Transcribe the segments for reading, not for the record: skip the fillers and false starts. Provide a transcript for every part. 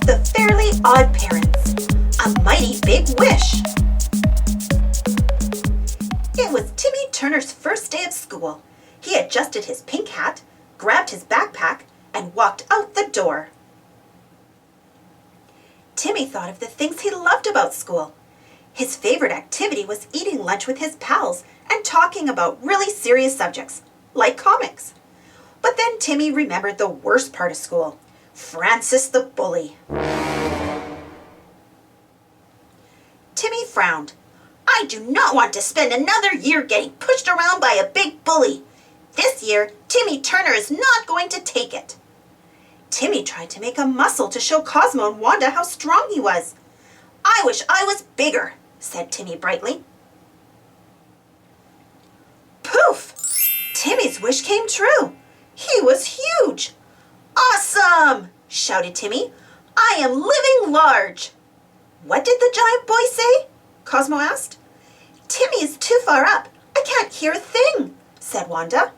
The Fairly Odd Parents, A Mighty Big Wish. It was Timmy Turner's first day of school. He adjusted his pink hat, grabbed his backpack, and walked out the door. Timmy thought of the things he loved about school. His favorite activity was eating lunch with his pals and talking about really serious subjects, like comics. But then Timmy remembered the worst part of school, Francis the bully. Timmy frowned. I do not want to spend another year getting pushed around by a big bully. This year, Timmy Turner is not going to take it. Timmy tried to make a muscle to show Cosmo and Wanda how strong he was. I wish I was bigger, said Timmy brightly. Poof! Timmy's wish came true. He was huge. Awesome! Shouted Timmy. I am living large. What did the giant boy say? Cosmo asked. Timmy is too far up. I can't hear a thing, said Wanda.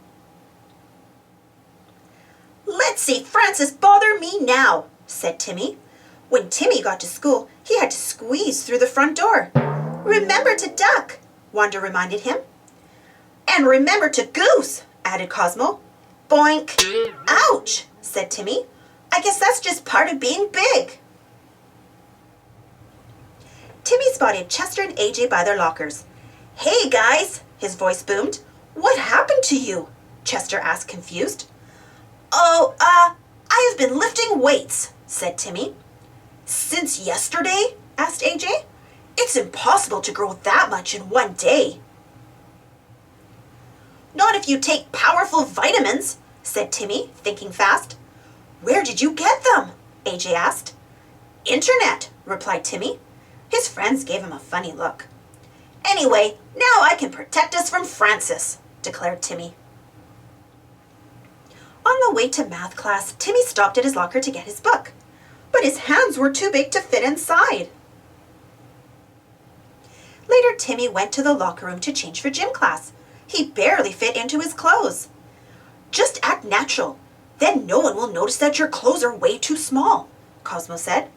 Let's see Francis bother me now, said Timmy. When Timmy got to school, he had to squeeze through the front door. Remember to duck, Wanda reminded him. And remember to goose, added Cosmo. Boink. Ouch, said Timmy. I guess that's just part of being big. Timmy spotted Chester and AJ by their lockers. Hey guys, his voice boomed. What happened to you? Chester asked, confused. Oh, I have been lifting weights, said Timmy. Since yesterday? Asked AJ. It's impossible to grow that much in one day. Not if you take powerful vitamins, said Timmy, thinking fast. Where did you get them? AJ asked. Internet, replied Timmy. His friends gave him a funny look. Anyway, now I can protect us from Francis, declared Timmy. On the way to math class, Timmy stopped at his locker to get his book, but his hands were too big to fit inside. Later, Timmy went to the locker room to change for gym class. He barely fit into his clothes. Just act natural. Then no one will notice that your clothes are way too small, Cosmo said.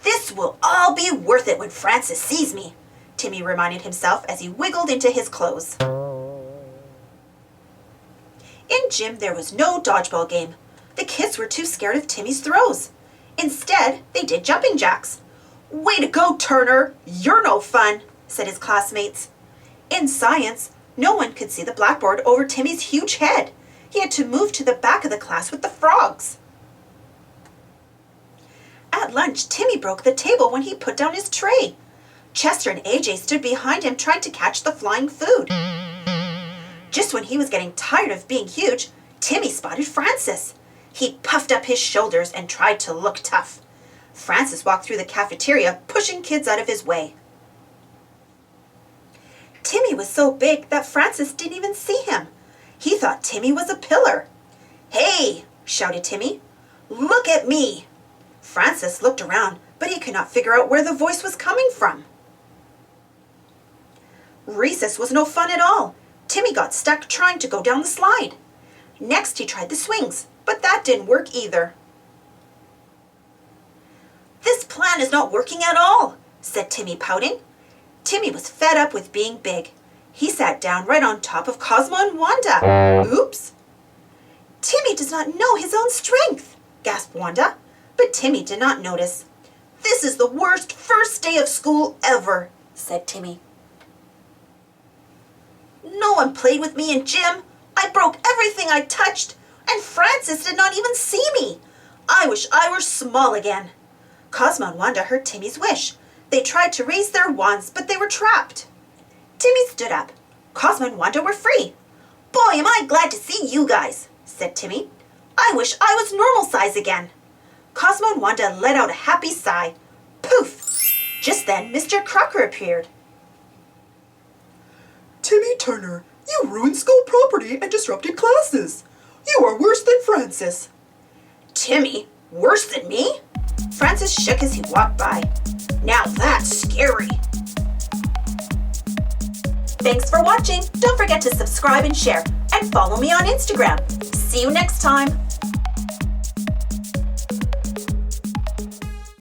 This will all be worth it when Francis sees me, Timmy reminded himself as he wiggled into his clothes. In gym, there was no dodgeball game. The kids were too scared of Timmy's throws. Instead, they did jumping jacks. Way to go, Turner! You're no fun, said his classmates. In science, no one could see the blackboard over Timmy's huge head. He had to move to the back of the class with the frogs. At lunch, Timmy broke the table when he put down his tray. Chester and AJ stood behind him trying to catch the flying food. Just when he was getting tired of being huge, Timmy spotted Francis. He puffed up his shoulders and tried to look tough. Francis walked through the cafeteria, pushing kids out of his way. Timmy was so big that Francis didn't even see him. He thought Timmy was a pillar. Hey, shouted Timmy. Look at me. Francis looked around, but he could not figure out where the voice was coming from. Recess was no fun at all. Timmy got stuck trying to go down the slide. Next, he tried the swings, but that didn't work either. This plan is not working at all, said Timmy, pouting. Timmy was fed up with being big. He sat down right on top of Cosmo and Wanda. Oops! Timmy does not know his own strength, gasped Wanda, but Timmy did not notice. This is the worst first day of school ever, said Timmy. No one played with me in gym. I broke everything I touched, and Francis did not even see me. I wish I were small again. Cosmo and Wanda heard Timmy's wish. They tried to raise their wands, but they were trapped. Timmy stood up. Cosmo and Wanda were free. Boy, am I glad to see you guys, said Timmy. I wish I was normal size again. Cosmo and Wanda let out a happy sigh. Poof! Just then, Mr. Crocker appeared. Timmy Turner, you ruined school property and disrupted classes. You are worse than Francis. Timmy? Worse than me? Francis shook as he walked by. Now that's scary. Thanks for watching. Don't forget to subscribe and share, and follow me on Instagram. See you next time.